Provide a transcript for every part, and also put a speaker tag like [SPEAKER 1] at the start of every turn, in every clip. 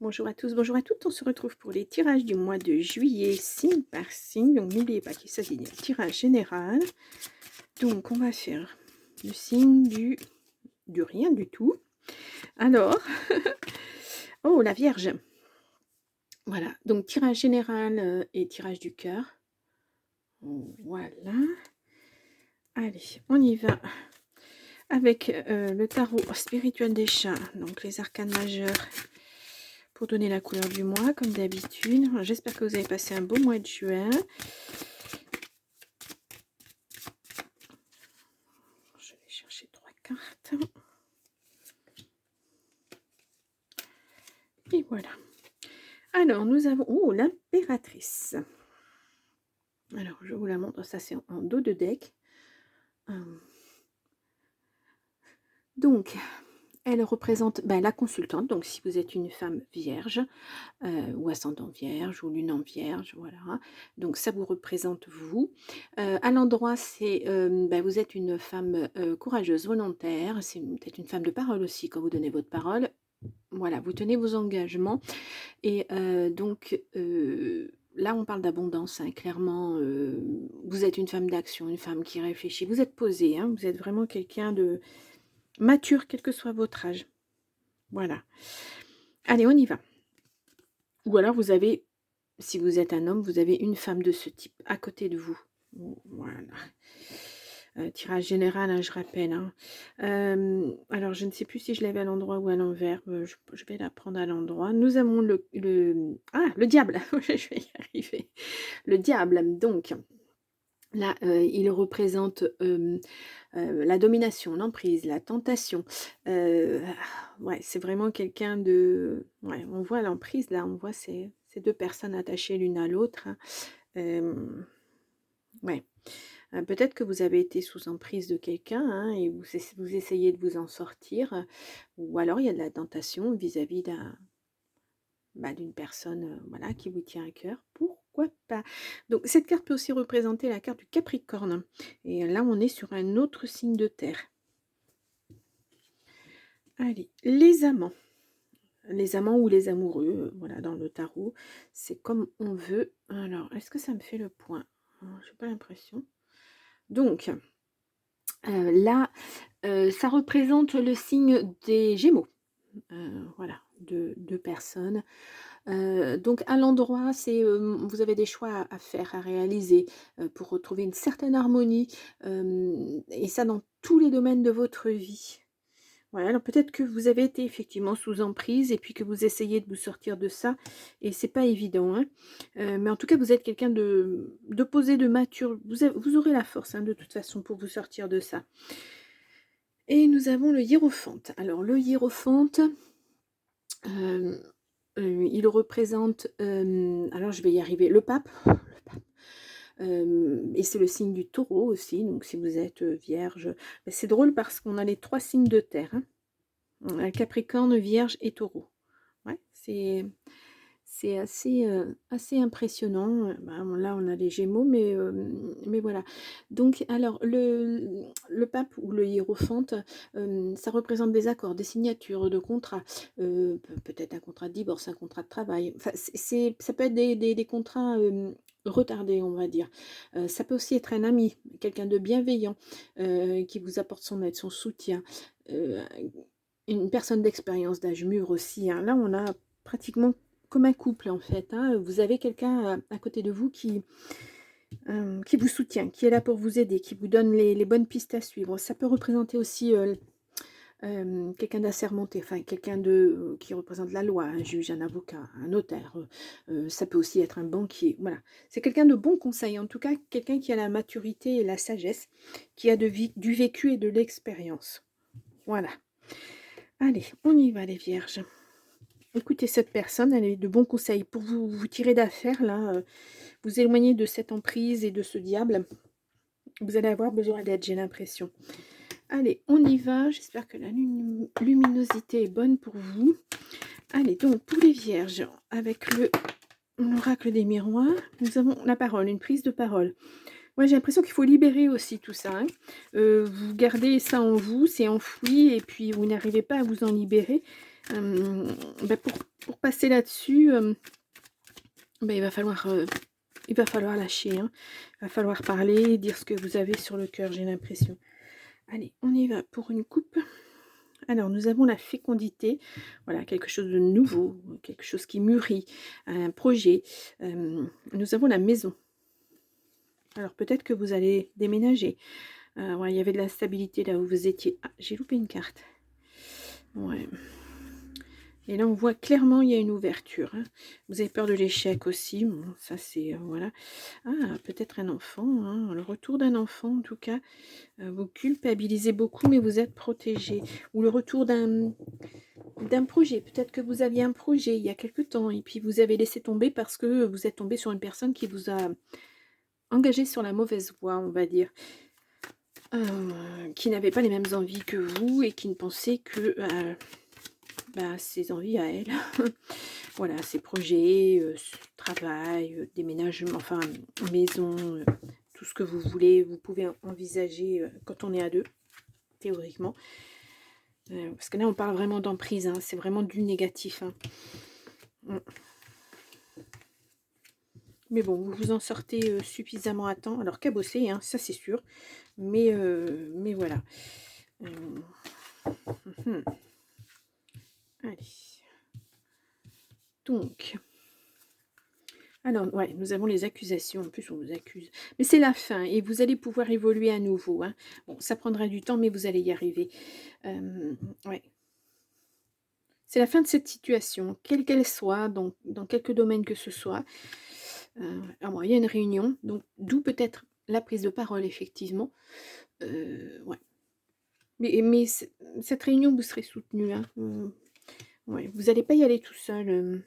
[SPEAKER 1] Bonjour à tous, bonjour à toutes. On se retrouve pour les tirages du mois de juillet, signe par signe. Donc n'oubliez pas qu'il s'agit d'un tirage général. Donc on va faire le signe du rien du tout. Alors, oh la Vierge. Voilà, donc tirage général et tirage du cœur. Voilà. Allez, on y va avec le tarot spirituel des chats. Donc les arcanes majeures. Pour donner la couleur du mois, comme d'habitude. J'espère que vous avez passé un beau mois de juin. Je vais chercher 3 cartes. Et voilà. Alors, nous avons... Oh, l'impératrice. Alors, je vous la montre. Ça, c'est en dos de deck. Donc... Elle représente la consultante, donc si vous êtes une femme vierge, ou ascendant vierge, ou lune en vierge, voilà. Donc ça vous représente vous. À l'endroit, c'est vous êtes une femme courageuse, volontaire, c'est peut-être une femme de parole aussi quand vous donnez votre parole. Voilà, vous tenez vos engagements. Et donc là, on parle d'abondance, hein, clairement. Vous êtes une femme d'action, une femme qui réfléchit. Vous êtes posée, hein, vous êtes vraiment quelqu'un de mature, quel que soit votre âge. Voilà. Allez, on y va. Ou alors vous avez, si vous êtes un homme, vous avez une femme de ce type à côté de vous. Voilà. Tirage général, hein, je rappelle. Hein. Alors, je ne sais plus si je l'avais à l'endroit ou à l'envers. Je vais la prendre à l'endroit. Nous avons le diable. Je vais y arriver. Le diable, donc... Là, il représente la domination, l'emprise, la tentation. Ouais, c'est vraiment quelqu'un de... Ouais, on voit l'emprise, là, on voit ces deux personnes attachées l'une à l'autre. Hein. Ouais. Peut-être que vous avez été sous emprise de quelqu'un, hein, et vous essayez de vous en sortir. Ou alors, il y a de la tentation vis-à-vis d'une personne voilà, qui vous tient à cœur. Pourquoi pas? Donc cette carte peut aussi représenter la carte du Capricorne. Et là, on est sur un autre signe de terre. Allez, les amants. Les amants ou les amoureux, voilà, dans le tarot. C'est comme on veut. Alors, est-ce que ça me fait le point? J'ai pas l'impression. Donc, là, ça représente le signe des Gémeaux. Voilà, deux personnes. Donc à l'endroit, c'est vous avez des choix à faire, à réaliser pour retrouver une certaine harmonie, et ça dans tous les domaines de votre vie. Voilà, alors peut-être que vous avez été effectivement sous emprise et puis que vous essayez de vous sortir de ça et c'est pas évident, hein. Mais en tout cas, vous êtes quelqu'un de posé, de mature. Vous aurez la force, hein, de toute façon pour vous sortir de ça. Et nous avons le hiérophante. Alors le hiérophante, il représente, alors je vais y arriver, le pape. Et c'est le signe du taureau aussi, donc si vous êtes vierge, c'est drôle parce qu'on a les 3 signes de terre, hein. Capricorne, vierge et taureau. Ouais, c'est assez impressionnant. Là, on a les Gémeaux, mais voilà. Donc, alors, le pape ou le hiérophante, ça représente des accords, des signatures de contrats, peut-être un contrat de divorce, un contrat de travail. Enfin, ça peut être des contrats retardés, on va dire. Ça peut aussi être un ami, quelqu'un de bienveillant, qui vous apporte son aide, son soutien. Une personne d'expérience, d'âge mûr aussi. Hein. Là, on a pratiquement comme un couple en fait. Hein. Vous avez quelqu'un à côté de vous qui vous soutient, qui est là pour vous aider, qui vous donne les bonnes pistes à suivre. Ça peut représenter aussi quelqu'un d'assermenté, enfin quelqu'un qui représente la loi, un juge, un avocat, un notaire. Ça peut aussi être un banquier. Voilà, c'est quelqu'un de bon conseil. En tout cas, quelqu'un qui a la maturité et la sagesse, qui a du vécu et de l'expérience. Voilà. Allez, on y va les vierges. Écoutez cette personne, elle a de bons conseils pour vous tirer d'affaire, là, vous éloigner de cette emprise et de ce diable. Vous allez avoir besoin d'aide, j'ai l'impression. Allez, on y va. J'espère que la luminosité est bonne pour vous. Allez, donc pour les vierges, avec l'oracle des miroirs, nous avons la parole, une prise de parole. Ouais, j'ai l'impression qu'il faut libérer aussi tout ça. Hein. Vous gardez ça en vous, c'est enfoui, et puis vous n'arrivez pas à vous en libérer. Pour passer là-dessus, il va falloir lâcher, hein. Il va falloir parler, dire ce que vous avez sur le cœur, j'ai l'impression. Allez, on y va pour une coupe. Alors, nous avons la fécondité, voilà, quelque chose de nouveau, quelque chose qui mûrit, un projet. Nous avons la maison. Alors, peut-être que vous allez déménager. Ouais, il y avait de la stabilité là où vous étiez. Ah, j'ai loupé une carte. Ouais. Et là, on voit clairement, il y a une ouverture, hein. Vous avez peur de l'échec aussi. Bon, ça, c'est... voilà. Ah, peut-être un enfant, hein. Le retour d'un enfant, en tout cas. Vous culpabilisez beaucoup, mais vous êtes protégé. Ou le retour d'un projet. Peut-être que vous aviez un projet il y a quelque temps, et puis vous avez laissé tomber parce que vous êtes tombé sur une personne qui vous a engagé sur la mauvaise voie, on va dire. Qui n'avait pas les mêmes envies que vous, et qui ne pensait que... ses envies à elle, voilà, ses projets, travail, déménagement, enfin maison, tout ce que vous voulez, vous pouvez envisager quand on est à deux, théoriquement. Parce que là, on parle vraiment d'emprise, hein, c'est vraiment du négatif. Hein. Mais bon, vous vous en sortez suffisamment à temps, alors cabossé, hein, ça c'est sûr, mais voilà. Allez. Donc... Alors, ouais, nous avons les accusations. En plus, on vous accuse. Mais c'est la fin et vous allez pouvoir évoluer à nouveau. Hein. Bon, ça prendra du temps, mais vous allez y arriver. Ouais. C'est la fin de cette situation, quelle qu'elle soit, dans quelque domaine que ce soit. Alors, il y a une réunion, donc d'où peut-être la prise de parole, effectivement. Ouais. Mais cette réunion, vous serez soutenu. Hein. Ouais. Vous n'allez pas y aller tout seul.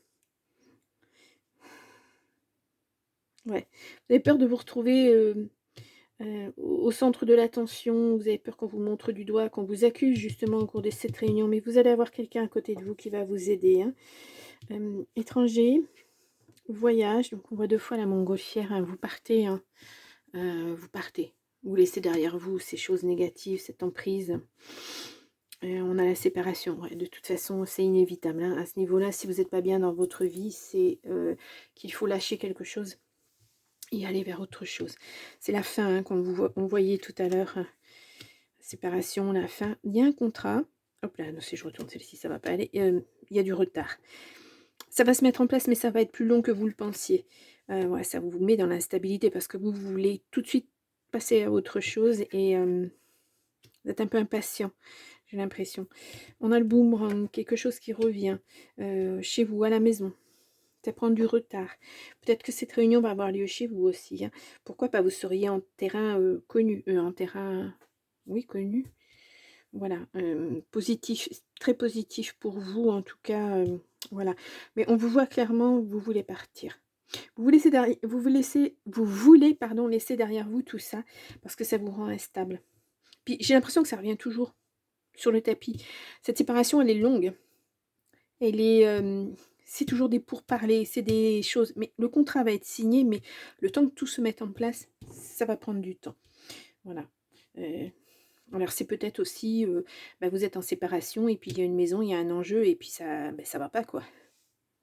[SPEAKER 1] Ouais. Vous avez peur de vous retrouver au centre de l'attention, vous avez peur qu'on vous montre du doigt, qu'on vous accuse justement au cours de cette réunion, mais vous allez avoir quelqu'un à côté de vous qui va vous aider. Hein. Étranger, voyage, donc on voit 2 fois la montgolfière, hein, vous partez, hein, vous partez. Vous laissez derrière vous ces choses négatives, cette emprise. On a la séparation, ouais, de toute façon c'est inévitable. Hein. À ce niveau-là, si vous n'êtes pas bien dans votre vie, c'est qu'il faut lâcher quelque chose et aller vers autre chose. C'est la fin, hein, on voyait tout à l'heure. Séparation, la fin. Il y a un contrat. Hop là, non, si je retourne celle-ci, ça va pas aller. Il y a du retard. Ça va se mettre en place, mais ça va être plus long que vous le pensiez. Ouais, ça vous met dans l'instabilité parce que vous voulez tout de suite passer à autre chose et vous êtes un peu impatient, j'ai l'impression. On a le boomerang, quelque chose qui revient chez vous, à la maison. Ça prend du retard. Peut-être que cette réunion va avoir lieu chez vous aussi. Hein. Pourquoi pas, vous seriez en terrain connu, en terrain, oui, connu. Voilà, positif, très positif pour vous en tout cas, voilà. Mais on vous voit clairement, vous voulez partir. Vous voulez, pardon, laisser derrière vous tout ça parce que ça vous rend instable. Puis j'ai l'impression que ça revient toujours sur le tapis. Cette séparation, elle est longue. Elle est, c'est toujours des pourparlers, c'est des choses. Mais le contrat va être signé, mais le temps que tout se mette en place, ça va prendre du temps. Voilà. Alors c'est peut-être aussi, vous êtes en séparation et puis il y a une maison, il y a un enjeu et puis ça va pas quoi.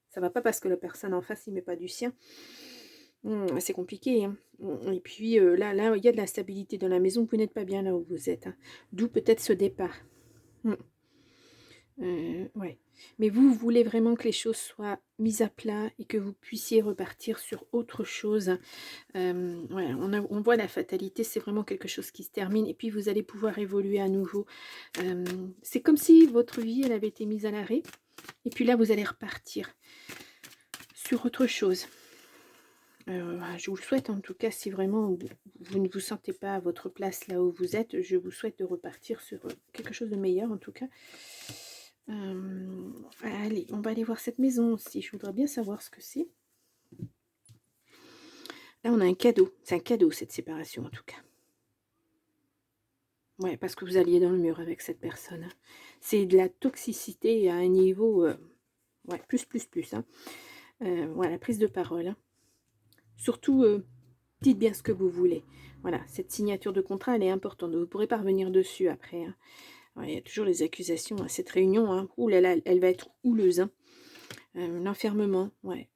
[SPEAKER 1] Ça va pas parce que la personne en face, il met pas du sien. C'est compliqué, hein. Et puis là, il y a de l'instabilité dans la maison, vous n'êtes pas bien là où vous êtes. Hein. D'où peut-être ce départ. Mmh. Ouais. Mais vous voulez vraiment que les choses soient mises à plat et que vous puissiez repartir sur autre chose. Ouais, on voit la fatalité, c'est vraiment quelque chose qui se termine et puis vous allez pouvoir évoluer à nouveau. C'est comme si votre vie, elle avait été mise à l'arrêt et puis là, vous allez repartir sur autre chose. Je vous le souhaite en tout cas, si vraiment vous ne vous sentez pas à votre place là où vous êtes, je vous souhaite de repartir sur quelque chose de meilleur en tout cas. Allez, on va aller voir cette maison aussi. Je voudrais bien savoir ce que c'est. Là, on a un cadeau. C'est un cadeau, cette séparation, en tout cas. Ouais, parce que vous alliez dans le mur avec cette personne. Hein. C'est de la toxicité à un niveau... ouais, plus. Hein. Voilà, prise de parole. Hein. Surtout, dites bien ce que vous voulez. Voilà, cette signature de contrat, elle est importante. Vous ne pourrez pas revenir dessus après. Hein. Ouais, il y a toujours les accusations à cette réunion. Hein. Ouh là là, elle va être houleuse. Hein. L'enfermement, ouais.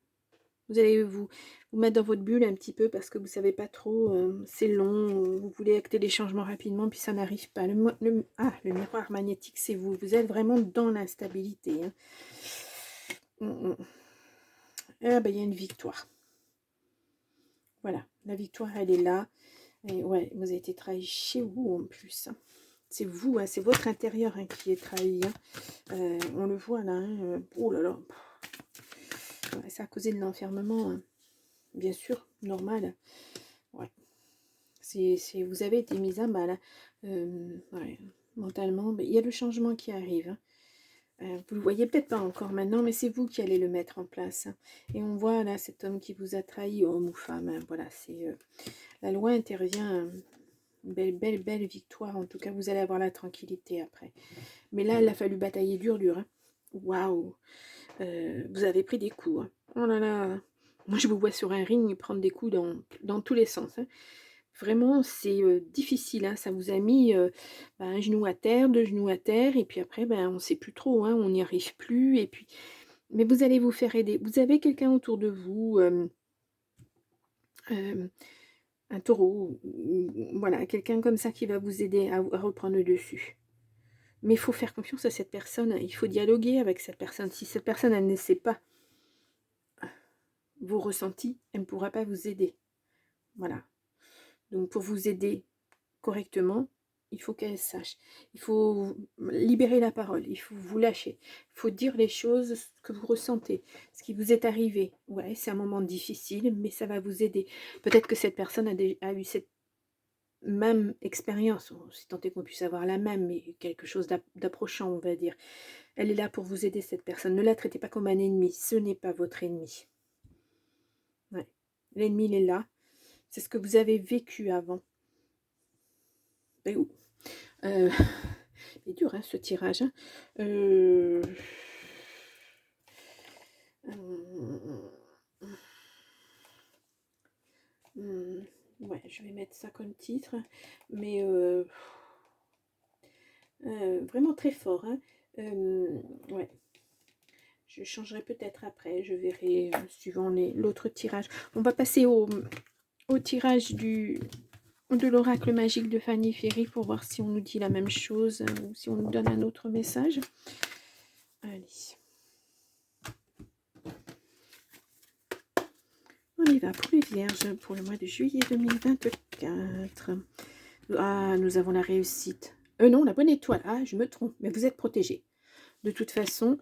[SPEAKER 1] Vous allez vous mettre dans votre bulle un petit peu parce que vous savez pas trop, c'est long, vous voulez acter les changements rapidement, puis ça n'arrive pas. Le miroir magnétique, c'est vous. Vous êtes vraiment dans l'instabilité. Hein. Ah ben, il y a une victoire. Voilà, la victoire, elle est là. Et ouais, vous avez été trahi chez vous en plus. Hein. C'est vous, hein, c'est votre intérieur hein, qui est trahi. Hein. On le voit là. Hein, oh là là. Ouais, ça a causé de l'enfermement. Hein. Bien sûr, normal. Ouais. Vous avez été mise à mal. Hein. Ouais, mentalement, mais il y a le changement qui arrive. Hein. Vous le voyez peut-être pas encore maintenant, mais c'est vous qui allez le mettre en place. Hein. Et on voit là cet homme qui vous a trahi, homme ou femme. Hein. Voilà, c'est la loi intervient. Belle victoire. En tout cas, vous allez avoir la tranquillité après. Mais là, il a fallu batailler dur. Hein. Waouh. Vous avez pris des coups. Hein. Oh là là. Moi, je vous vois sur un ring prendre des coups dans tous les sens. Hein. Vraiment, c'est difficile. Hein. Ça vous a mis un genou à terre, deux genoux à terre. Et puis après, on ne sait plus trop. Hein. On n'y arrive plus. Et puis... Mais vous allez vous faire aider. Vous avez quelqu'un autour de vous. Un taureau. Voilà, quelqu'un comme ça qui va vous aider à reprendre le dessus. Mais il faut faire confiance à cette personne. Il faut dialoguer avec cette personne. Si cette personne, elle ne sait pas vos ressentis, elle ne pourra pas vous aider. Voilà. Donc, pour vous aider correctement, il faut qu'elle sache. Il faut libérer la parole. Il faut vous lâcher. Il faut dire les choses que vous ressentez. Ce qui vous est arrivé. Ouais, c'est un moment difficile, mais ça va vous aider. Peut-être que cette personne a eu cette même expérience, si tant est qu'on puisse avoir la même, mais quelque chose d'approchant, on va dire. Elle est là pour vous aider, cette personne. Ne la traitez pas comme un ennemi. Ce n'est pas votre ennemi. Ouais. L'ennemi, il est là. C'est ce que vous avez vécu avant. Ben, il est dur, hein, ce tirage. Hein. Ouais, je vais mettre ça comme titre. Mais vraiment très fort. Hein. Ouais. Je changerai peut-être après. Je verrai suivant l'autre tirage. On va passer au tirage de l'oracle magique de Fanny Ferry pour voir si on nous dit la même chose ou si on nous donne un autre message. Allez. On y va pour les vierges pour le mois de juillet 2024. Ah, nous avons la réussite. Non, la bonne étoile. Ah, je me trompe, mais vous êtes protégés. De toute façon.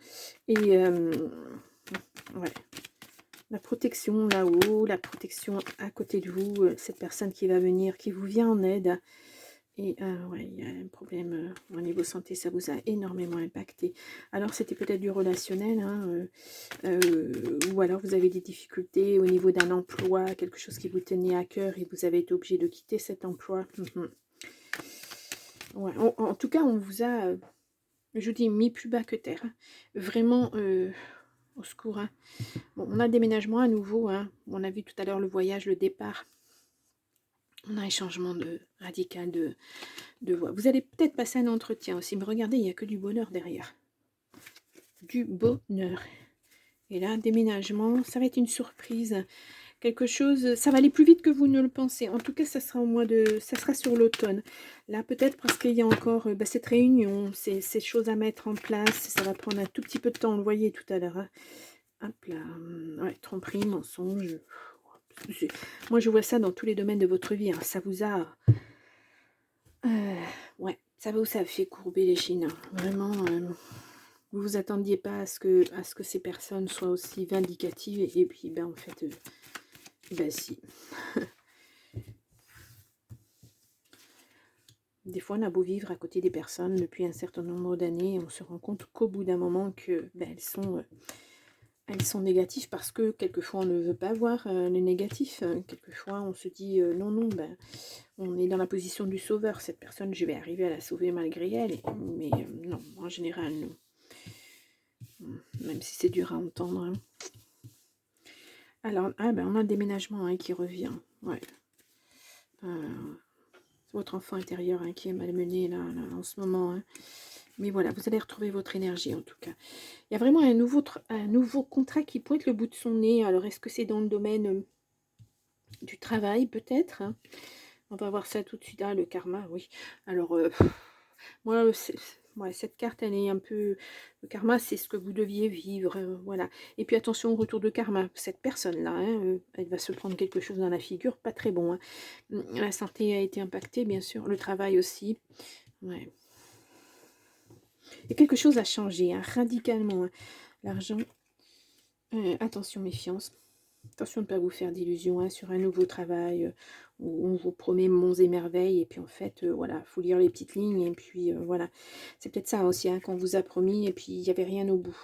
[SPEAKER 1] Et ouais. La protection là-haut, la protection à côté de vous, cette personne qui va venir, qui vous vient en aide. Et ouais, il y a un problème au niveau santé, ça vous a énormément impacté. Alors, c'était peut-être du relationnel, hein, ou alors vous avez des difficultés au niveau d'un emploi, quelque chose qui vous tenait à cœur et vous avez été obligé de quitter cet emploi. Ouais, en tout cas, on vous a, je vous dis, mis plus bas que terre. Hein. Vraiment, au secours. Hein. Bon, on a le déménagement à nouveau. Hein. On a vu tout à l'heure le voyage, le départ. On a un changement radical de voix. Vous allez peut-être passer un entretien aussi, mais regardez, il n'y a que du bonheur derrière. Du bonheur. Et là, déménagement, ça va être une surprise. Quelque chose, ça va aller plus vite que vous ne le pensez. En tout cas, ça sera sur l'automne. Là, peut-être parce qu'il y a encore cette réunion, ces choses à mettre en place. Ça va prendre un tout petit peu de temps, on le voyait tout à l'heure. Hein. Hop là, ouais, tromperie, mensonge. Moi, je vois ça dans tous les domaines de votre vie. Hein. Ça vous a... ouais, ça vous a fait courber les chines. Hein. Vraiment, vous vous attendiez pas à ce que ces personnes soient aussi vindicatives. Et puis, ben, en fait, ben si. Des fois, on a beau vivre à côté des personnes depuis un certain nombre d'années, on se rend compte qu'au bout d'un moment, que ben, elles sont négatives parce que quelquefois on ne veut pas voir les négatifs. Quelquefois on se dit non, non, ben, on est dans la position du sauveur. Cette personne, je vais arriver à la sauver malgré elle. Mais non, en général, non. Même si c'est dur à entendre. Hein. Alors, on a le déménagement hein, qui revient. Ouais. votre enfant intérieur hein, qui est malmené là, en ce moment. Hein. Mais voilà, vous allez retrouver votre énergie en tout cas. Il y a vraiment un nouveau contrat qui pointe le bout de son nez. Alors, est-ce que c'est dans le domaine du travail peut-être hein? On va voir ça tout de suite. Ah, le karma, oui. Alors, moi, ouais, cette carte, elle est un peu... Le karma, c'est ce que vous deviez vivre, voilà. Et puis, attention au retour de karma. Cette personne-là, hein, elle va se prendre quelque chose dans la figure, pas très bon. Hein. La santé a été impactée, bien sûr. Le travail aussi. Ouais. Et quelque chose a changé, hein, radicalement. Hein. L'argent, attention, méfiance. Attention de ne pas vous faire d'illusions hein, sur un nouveau travail où on vous promet monts et merveilles et puis en fait, voilà, il faut lire les petites lignes et puis voilà. C'est peut-être ça aussi hein, qu'on vous a promis et puis il n'y avait rien au bout.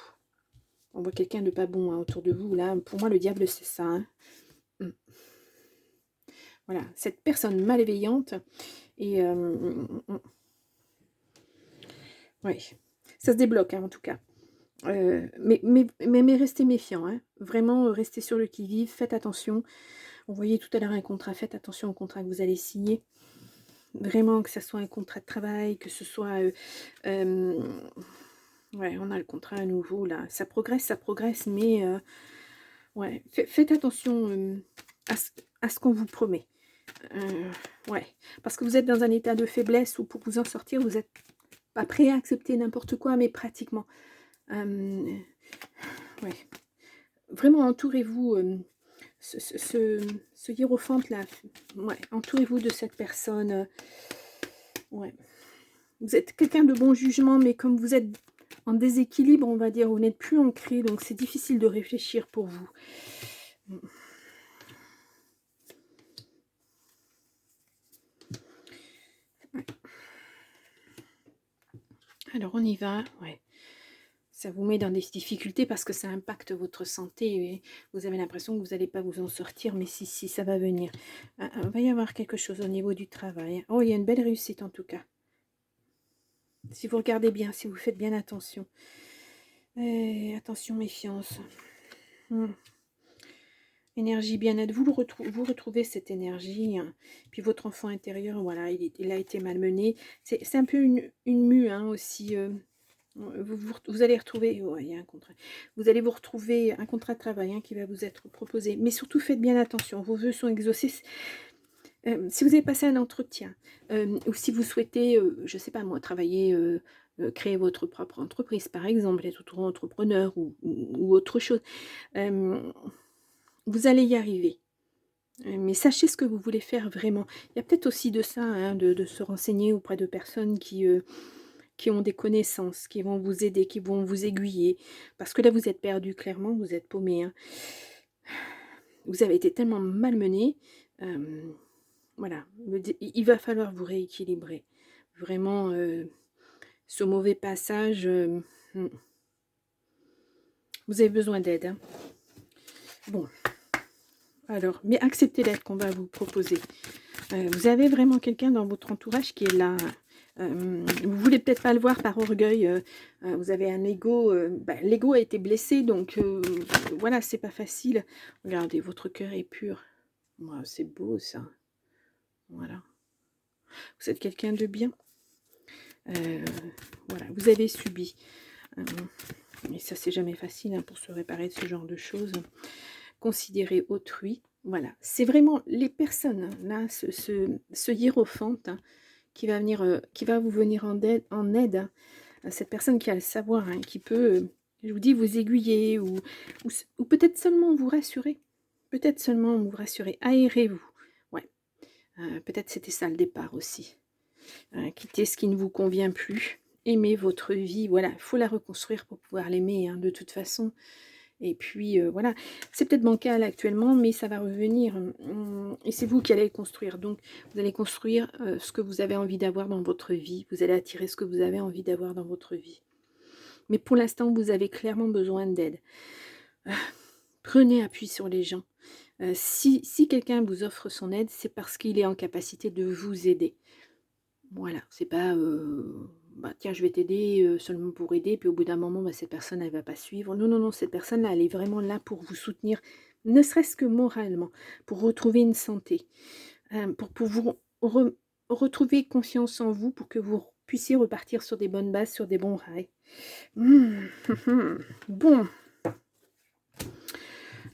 [SPEAKER 1] On voit quelqu'un de pas bon hein, autour de vous. Là, pour moi, le diable, c'est ça. Hein. Voilà, cette personne malveillante et... oui, ça se débloque hein, en tout cas. Mais restez méfiant, hein. Vraiment, restez sur le qui-vive, faites attention. On voyait tout à l'heure un contrat, faites attention au contrat que vous allez signer. Vraiment, que ce soit un contrat de travail, que ce soit... ouais, on a le contrat à nouveau, là. Ça progresse, mais... ouais, faites attention à ce qu'on vous promet. Ouais, parce que vous êtes dans un état de faiblesse où pour vous en sortir, vous n'êtes pas prêt à accepter n'importe quoi, mais pratiquement. Ouais. Vraiment, entourez-vous... ce hiérophante là, ouais, entourez-vous de cette personne. Ouais. Vous êtes quelqu'un de bon jugement, mais comme vous êtes en déséquilibre, on va dire, vous n'êtes plus ancré, donc c'est difficile de réfléchir pour vous. Ouais. Alors on y va, ouais. Ça vous met dans des difficultés parce que ça impacte votre santé et vous avez l'impression que vous n'allez pas vous en sortir, mais si, ça va venir. Il va y avoir quelque chose au niveau du travail. Oh, il y a une belle réussite en tout cas. Si vous regardez bien, si vous faites bien attention. Attention, méfiance. Énergie bien-être. Vous retrouvez cette énergie. Hein. Puis votre enfant intérieur, voilà, il a été malmené. C'est un peu une mue hein, aussi. Vous allez retrouver, ouais, il y a un contrat. Vous allez vous retrouver un contrat de travail hein, qui va vous être proposé. Mais surtout, faites bien attention. Vos vœux sont exaucés. Si vous avez passé un entretien, ou si vous souhaitez, je ne sais pas moi, travailler, créer votre propre entreprise, par exemple, être auto-entrepreneur ou autre chose, vous allez y arriver. Mais sachez ce que vous voulez faire vraiment. Il y a peut-être aussi de ça, hein, de se renseigner auprès de personnes qui ont des connaissances, qui vont vous aider, qui vont vous aiguiller. Parce que là, vous êtes perdu, clairement, vous êtes paumé. Hein. Vous avez été tellement malmené. Voilà, il va falloir vous rééquilibrer. Vraiment, ce mauvais passage, vous avez besoin d'aide. Hein. Bon, alors, mais acceptez l'aide qu'on va vous proposer. Vous avez vraiment quelqu'un dans votre entourage qui est là. Vous voulez peut-être pas le voir par orgueil. Vous avez un ego. L'ego a été blessé, donc voilà, c'est pas facile. Regardez, votre cœur est pur. Wow, c'est beau ça. Voilà. Vous êtes quelqu'un de bien. Voilà, vous avez subi. Et ça, c'est jamais facile hein, pour se réparer de ce genre de choses. Considérer autrui. Voilà, c'est vraiment les personnes, là, ce hiérophante hein, qui va vous venir en aide hein, à cette personne qui a le savoir, hein, qui peut, je vous dis, vous aiguiller ou peut-être seulement vous rassurer. Peut-être seulement vous rassurer. Aérez-vous. Ouais. Peut-être c'était ça le départ aussi. Quittez ce qui ne vous convient plus. Aimez votre vie. Voilà, il faut la reconstruire pour pouvoir l'aimer hein, de toute façon. Et puis, voilà, c'est peut-être bancal actuellement, mais ça va revenir. Et c'est vous qui allez le construire. Donc, vous allez construire ce que vous avez envie d'avoir dans votre vie. Vous allez attirer ce que vous avez envie d'avoir dans votre vie. Mais pour l'instant, vous avez clairement besoin d'aide. Prenez appui sur les gens. Si quelqu'un vous offre son aide, c'est parce qu'il est en capacité de vous aider. Voilà, c'est pas... tiens, je vais t'aider seulement pour aider, puis au bout d'un moment, cette personne, elle va pas suivre. Non, non, non, cette personne-là, elle est vraiment là pour vous soutenir, ne serait-ce que moralement, pour retrouver une santé, pour vous retrouvez confiance en vous pour que vous puissiez repartir sur des bonnes bases, sur des bons rails. Mmh. Bon.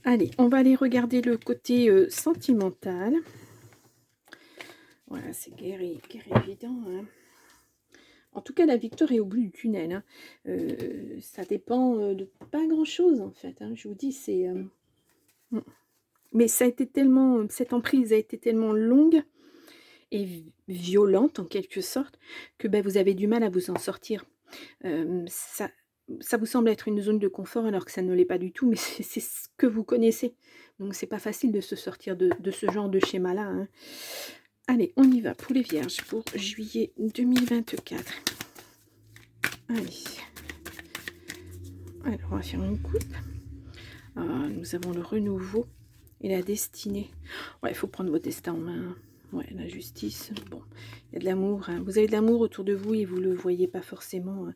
[SPEAKER 1] Allez, on va aller regarder le côté sentimental. Voilà, c'est guère évident. Hein. En tout cas, la victoire est au bout du tunnel. Hein. Ça dépend de pas grand-chose, en fait. Hein. Je vous dis, c'est... Mais ça a été tellement... Cette emprise a été tellement longue et violente, en quelque sorte, que ben, vous avez du mal à vous en sortir. Ça vous semble être une zone de confort alors que ça ne l'est pas du tout, mais c'est ce que vous connaissez. Donc c'est pas facile de se sortir de ce genre de schéma-là. Hein. Allez, on y va pour les vierges pour juillet 2024. Allez. Alors, on va faire une coupe. Nous avons le renouveau et la destinée. Ouais, il faut prendre votre destin en main. Ouais, la justice. Bon, il y a de l'amour. Hein. Vous avez de l'amour autour de vous et vous ne le voyez pas forcément. Hein.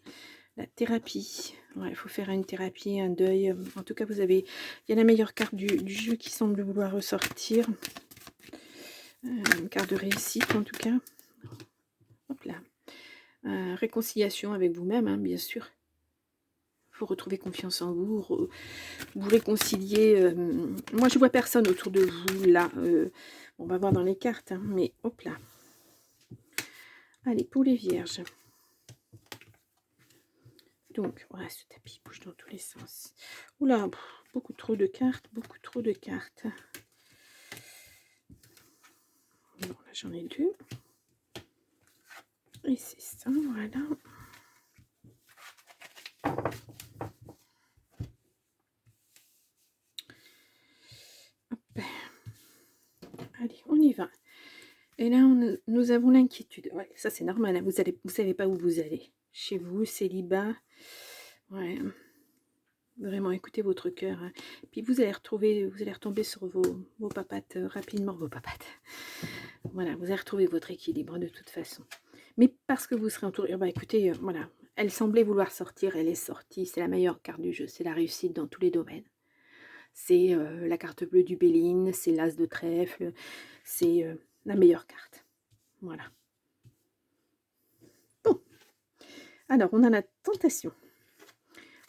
[SPEAKER 1] La thérapie. Ouais, il faut faire une thérapie, un deuil. En tout cas, il y a la meilleure carte du jeu qui semble vouloir ressortir. Une carte de réussite, en tout cas. Hop là. Réconciliation avec vous-même, hein, bien sûr. Il faut retrouver confiance en vous, vous réconcilier. Moi, je vois personne autour de vous, là. On va voir dans les cartes, hein, mais hop là. Allez, pour les vierges. Donc, voilà, ce tapis bouge dans tous les sens. Oula, beaucoup trop de cartes, beaucoup trop de cartes. Bon, là, j'en ai deux. Et c'est ça, voilà. Hop. Allez, on y va. Et là, nous avons l'inquiétude. Ouais, ça, c'est normal. Hein. Vous savez pas où vous allez. Chez vous, célibat. Ouais. Vraiment, écoutez votre cœur. Hein. Puis vous allez retomber sur vos papates rapidement. Vos papates. Voilà, vous allez retrouver votre équilibre de toute façon. Mais parce que vous serez entouré. Bah, écoutez, voilà. Elle semblait vouloir sortir. Elle est sortie. C'est la meilleure carte du jeu. C'est la réussite dans tous les domaines. C'est la carte bleue du Béline. C'est l'as de trèfle. C'est la meilleure carte. Voilà. Bon. Alors, on a la tentation.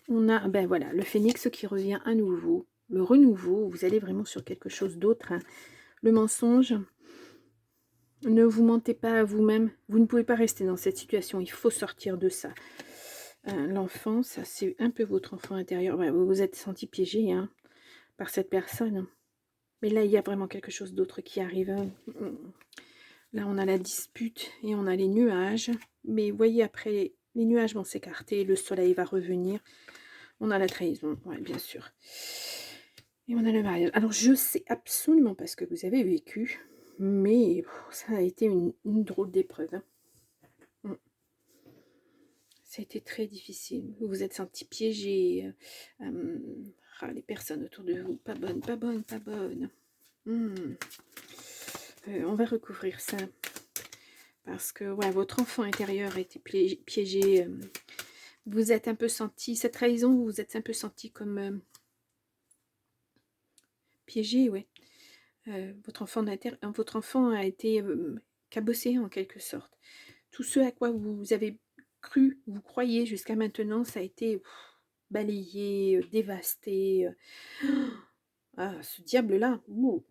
[SPEAKER 1] On a, ben voilà, le phénix qui revient à nouveau. Le renouveau, vous allez vraiment sur quelque chose d'autre. Hein. Le mensonge. Ne vous mentez pas à vous-même. Vous ne pouvez pas rester dans cette situation. Il faut sortir de ça. L'enfant, ça c'est un peu votre enfant intérieur. Ouais, vous vous êtes senti piégé hein, par cette personne. Mais là, il y a vraiment quelque chose d'autre qui arrive. Hein. Là, on a la dispute et on a les nuages. Mais vous voyez, après, les nuages vont s'écarter. Le soleil va revenir. On a la trahison, ouais, bien sûr. Et on a le mariage. Alors, je sais absolument pas ce que vous avez vécu. Mais ça a été une drôle d'épreuve. Hein. Ça a été très difficile. Vous vous êtes senti piégé. Les personnes autour de vous, pas bonnes, pas bonnes, pas bonnes. On va recouvrir ça. Parce que ouais, votre enfant intérieur a été piégé. Vous êtes un peu senti, cette trahison, vous vous êtes un peu senti comme piégé, ouais. Votre enfant a été cabossé en quelque sorte. Tout ce à quoi vous avez cru, vous croyez jusqu'à maintenant, ça a été balayé, dévasté. Ah, ce diable-là. Bon.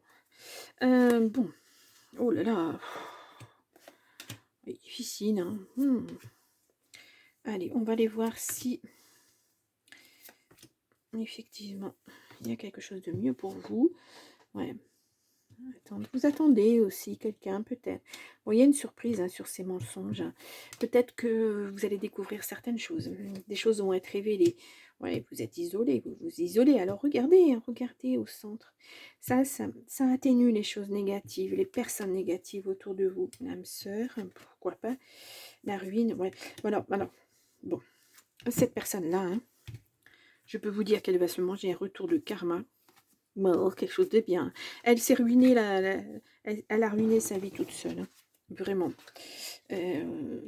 [SPEAKER 1] Oh là là. Difficile. Hein. Allez, on va aller voir si effectivement il y a quelque chose de mieux pour vous. Ouais. Vous attendez aussi quelqu'un, peut-être. Bon, il y a une surprise hein, sur ces mensonges. Peut-être que vous allez découvrir certaines choses. Des choses vont être révélées. Ouais, vous êtes isolé, vous vous isolez. Alors regardez, hein, regardez au centre. Ça atténue les choses négatives, les personnes négatives autour de vous. L'âme sœur, pourquoi pas. La ruine, ouais. Voilà, alors, bon. Cette personne-là, hein, je peux vous dire qu'elle va se manger un retour de karma. Bon, quelque chose de bien. Elle s'est ruinée, elle a ruiné sa vie toute seule. Hein. Vraiment.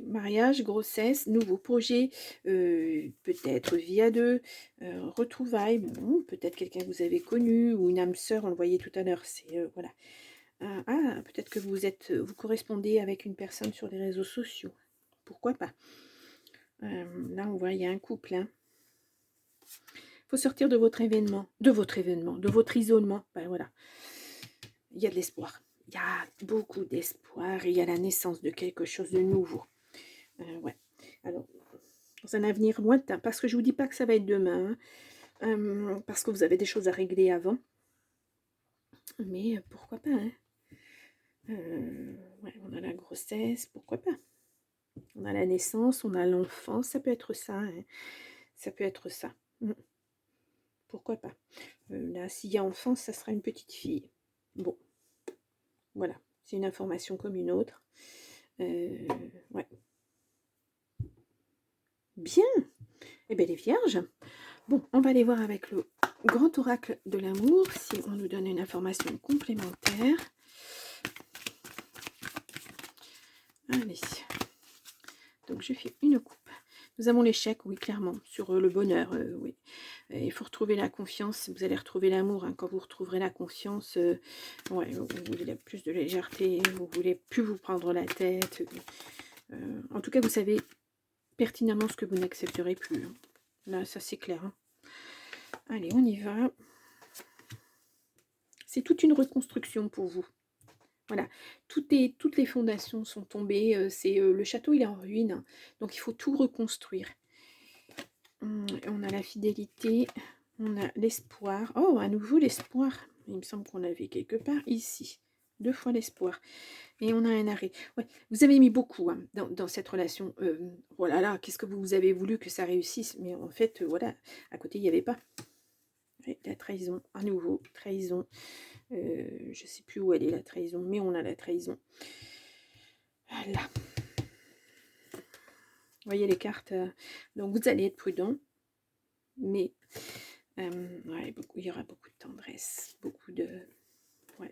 [SPEAKER 1] Mariage, grossesse, nouveau projet, peut-être vie à deux, retrouvailles, bon, peut-être quelqu'un que vous avez connu, ou une âme sœur, on le voyait tout à l'heure. C'est voilà. peut-être que vous correspondez avec une personne sur les réseaux sociaux. Pourquoi pas? Là, on voit, il y a un couple, hein. Faut sortir de votre événement, de votre isolement. Ben voilà. Il y a de l'espoir. Il y a beaucoup d'espoir et il y a la naissance de quelque chose de nouveau. Ouais. Alors, dans un avenir lointain, parce que je vous dis pas que ça va être demain, hein, parce que vous avez des choses à régler avant. Mais pourquoi pas, hein? Ouais, on a la grossesse, pourquoi pas? On a la naissance, on a l'enfant, ça peut être ça, hein. Ça peut être ça. Pourquoi pas? Là, s'il y a enfant, ça sera une petite fille. Bon, voilà, c'est une information comme une autre. Ouais. Bien. Eh bien, les vierges. Bon, on va aller voir avec le grand oracle de l'amour si on nous donne une information complémentaire. Allez. Donc, je fais une coupe. Nous avons l'échec, oui, clairement, sur le bonheur, oui. Il faut retrouver la confiance, vous allez retrouver l'amour, hein, quand vous retrouverez la confiance, ouais, vous voulez plus de légèreté, vous voulez plus vous prendre la tête. En tout cas, vous savez pertinemment ce que vous n'accepterez plus. Hein. Là, ça c'est clair. Hein. Allez, on y va. C'est toute une reconstruction pour vous. Voilà, toutes les fondations sont tombées. Le château, il est en ruine, hein, donc il faut tout reconstruire. On a la fidélité, on a l'espoir. Oh, à nouveau l'espoir. Il me semble qu'on l'avait quelque part ici. 2 fois l'espoir. Et on a un arrêt. Ouais, vous avez mis beaucoup hein, dans cette relation. Oh là là, qu'est-ce que vous avez voulu que ça réussisse? Mais en fait, voilà, à côté, il n'y avait pas. Ouais, la trahison, à nouveau, trahison. Je ne sais plus où elle est la trahison, mais on a la trahison. Voilà. Vous voyez les cartes. Donc vous allez être prudent. Mais ouais, il y aura beaucoup de tendresse, beaucoup de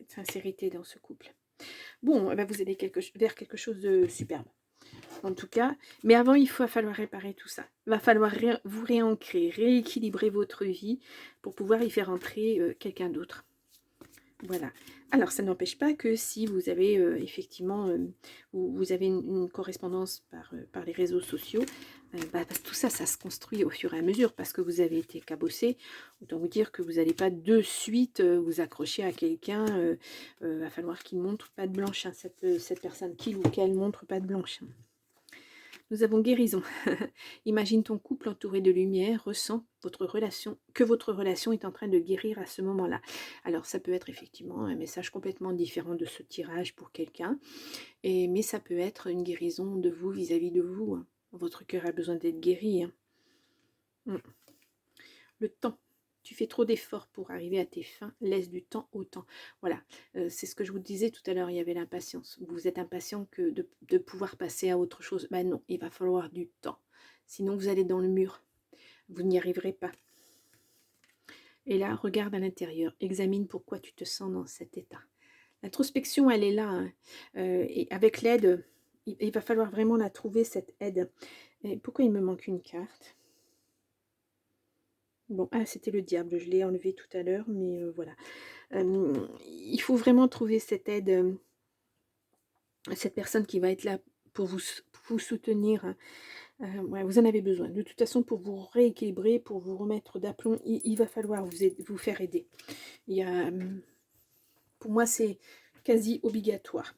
[SPEAKER 1] sincérité dans ce couple. Bon, ben vous allez vers quelque chose de superbe. En tout cas, mais avant, il va falloir réparer tout ça. Il va falloir vous réancrer, rééquilibrer votre vie pour pouvoir y faire entrer quelqu'un d'autre. Voilà. Alors, ça n'empêche pas que si vous avez effectivement, vous avez une correspondance par les réseaux sociaux, parce que tout ça, ça se construit au fur et à mesure parce que vous avez été cabossé. Autant vous dire que vous n'allez pas de suite vous accrocher à quelqu'un. Va falloir qu'il montre pas de blanche, hein, cette personne, qu'il ou qu'elle montre pas de blanche. Hein. Nous avons guérison. Imagine ton couple entouré de lumière, ressent que votre relation est en train de guérir à ce moment-là. Alors ça peut être effectivement un message complètement différent de ce tirage pour quelqu'un, mais ça peut être une guérison de vous vis-à-vis de vous. Hein. Votre cœur a besoin d'être guéri. Hein. Le temps. Tu fais trop d'efforts pour arriver à tes fins, laisse du temps au temps. Voilà, c'est ce que je vous disais tout à l'heure, il y avait l'impatience. Vous êtes impatient que de pouvoir passer à autre chose. Ben non, il va falloir du temps. Sinon, vous allez dans le mur. Vous n'y arriverez pas. Et là, regarde à l'intérieur. Examine pourquoi tu te sens dans cet état. L'introspection, elle est là. Hein. Et avec l'aide, il va falloir vraiment la trouver, cette aide. Et pourquoi il me manque une carte ? Bon, c'était le diable, je l'ai enlevé tout à l'heure, mais voilà. Il faut vraiment trouver cette aide, cette personne qui va être là pour vous soutenir. Ouais, vous en avez besoin. De toute façon, pour vous rééquilibrer, pour vous remettre d'aplomb, il va falloir vous faire aider. Pour moi, c'est quasi obligatoire.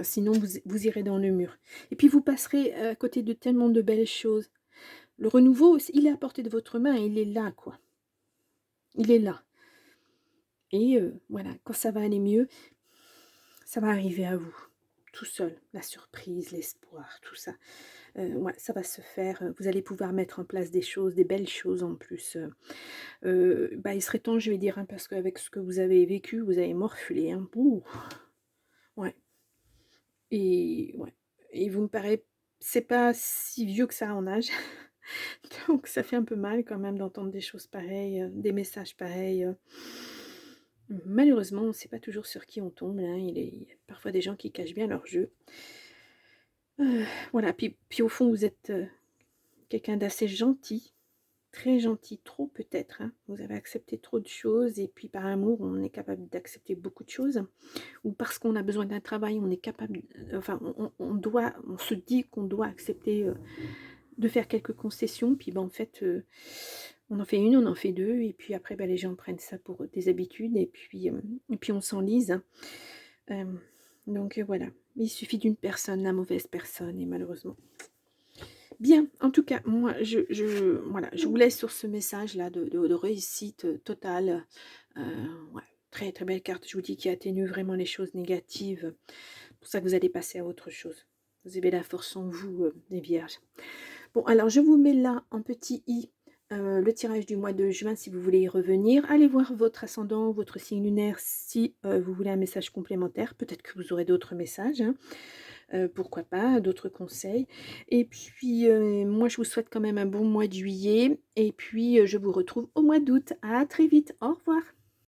[SPEAKER 1] Sinon, vous irez dans le mur. Et puis, vous passerez à côté de tellement de belles choses. Le renouveau, il est à portée de votre main, il est là, quoi. Il est là. Et voilà, quand ça va aller mieux, ça va arriver à vous, tout seul. La surprise, l'espoir, tout ça. Ouais, ça va se faire. Vous allez pouvoir mettre en place des choses, des belles choses en plus. Il serait temps, je vais dire, hein, parce qu'avec ce que vous avez vécu, vous avez morflé. Hein. Ouh. Ouais. Ouais. Et vous me paraissez, c'est pas si vieux que ça en âge. Donc ça fait un peu mal quand même d'entendre des choses pareilles, des messages pareils. Malheureusement, on ne sait pas toujours sur qui on tombe. Hein. Il y a parfois des gens qui cachent bien leur jeu. Voilà, puis au fond, vous êtes quelqu'un d'assez gentil. très gentil, trop peut-être, hein. Vous avez accepté trop de choses et puis par amour, on est capable d'accepter beaucoup de choses. Ou parce qu'on a besoin d'un travail, on est capable, enfin, on se dit qu'on doit accepter de faire quelques concessions. Puis ben, en fait, on en fait une, on en fait deux, et puis après, ben, les gens prennent ça pour des habitudes, et puis on s'enlise, hein. Euh, donc voilà, il suffit d'une personne, la mauvaise personne, et malheureusement. Bien, en tout cas, moi, voilà, je vous laisse sur ce message-là de réussite totale. Euh, ouais, très très belle carte, je vous dis, qui atténue vraiment les choses négatives. C'est pour ça que vous allez passer à autre chose. Vous avez la force en vous, les vierges. Bon, alors je vous mets là en petit i le tirage du mois de juin si vous voulez y revenir. Allez voir votre ascendant, votre signe lunaire si vous voulez un message complémentaire. Peut-être que vous aurez d'autres messages, hein. Pourquoi pas, d'autres conseils. Et puis, moi, je vous souhaite quand même un bon mois de juillet. Et puis, je vous retrouve au mois d'août. À très vite. Au revoir.